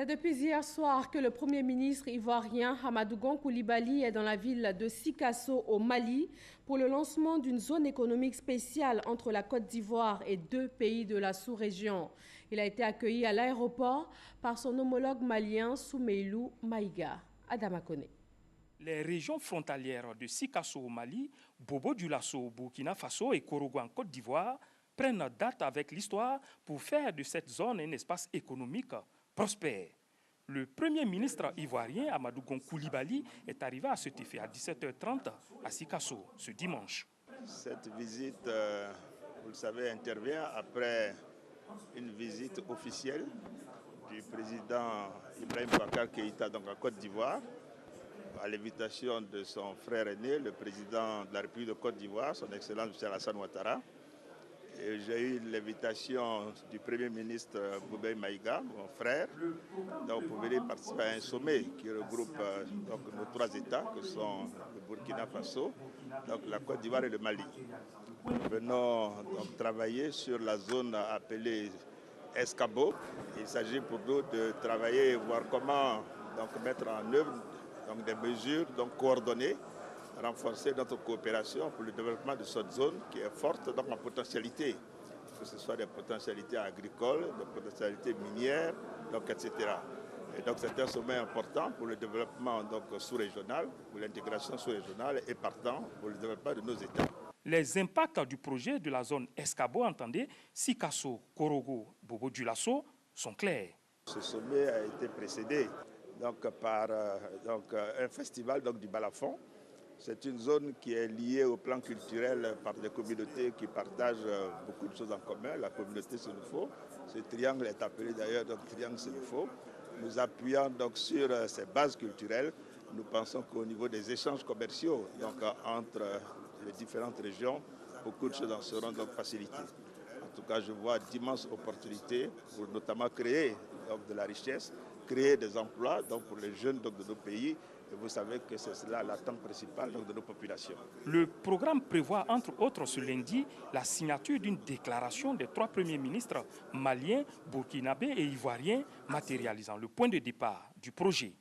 C'est depuis hier soir que le Premier ministre ivoirien Amadou Gon Coulibaly est dans la ville de Sikasso au Mali pour le lancement d'une zone économique spéciale entre la Côte d'Ivoire et 2 pays de la sous-région. Il a été accueilli à l'aéroport par son homologue malien Soumeilou Maïga. Adama Kone. Les régions frontalières de Sikasso au Mali, Bobo-Dioulasso au Burkina Faso et Korogo en Côte d'Ivoire prennent date avec l'histoire pour faire de cette zone un espace économique prospère. Le Premier ministre ivoirien Amadou Gon Coulibaly est arrivé à cet effet à 17h30 à Sikasso ce dimanche. Cette visite, vous le savez, intervient après une visite officielle du président Ibrahim Boubacar Keïta donc en Côte d'Ivoire, à l'invitation de son frère aîné, le président de la République de Côte d'Ivoire, son Excellence M. Alassane Ouattara. J'ai eu l'invitation du Premier ministre Boubei Maïga, mon frère, donc pour venir participer à un sommet qui regroupe donc, nos 3 États, que sont le Burkina Faso, donc la Côte d'Ivoire et le Mali. Nous venons donc travailler sur la zone appelée Escabo. Il s'agit pour nous de travailler et voir comment donc, mettre en œuvre donc, des mesures donc, coordonnées, renforcer notre coopération pour le développement de cette zone qui est forte donc en potentialité, que ce soit des potentialités agricoles, des potentialités minières, donc, etc. Et donc c'est un sommet important pour le développement sous-régional, pour l'intégration sous-régionale et partant pour le développement de nos États. Les impacts du projet de la zone Escabo, entendez, Sikasso, Korogo, Bobo-Dioulasso, sont clairs. Ce sommet a été précédé donc, par un festival donc, du balafon. C'est une zone qui est liée au plan culturel par des communautés qui partagent beaucoup de choses en commun. La communauté Sénoufo, ce triangle est appelé d'ailleurs triangle Sénoufo. Nous appuyons donc sur ces bases culturelles. Nous pensons qu'au niveau des échanges commerciaux donc, entre les différentes régions, beaucoup de choses en seront donc facilitées. En tout cas, je vois d'immenses opportunités pour notamment créer donc, de la richesse, créer des emplois donc, pour les jeunes donc, de nos pays. Et vous savez que c'est cela l'attente principale donc, de nos populations. Le programme prévoit entre autres ce lundi la signature d'une déclaration des 3 premiers ministres maliens, burkinabés et ivoiriens matérialisant le point de départ du projet.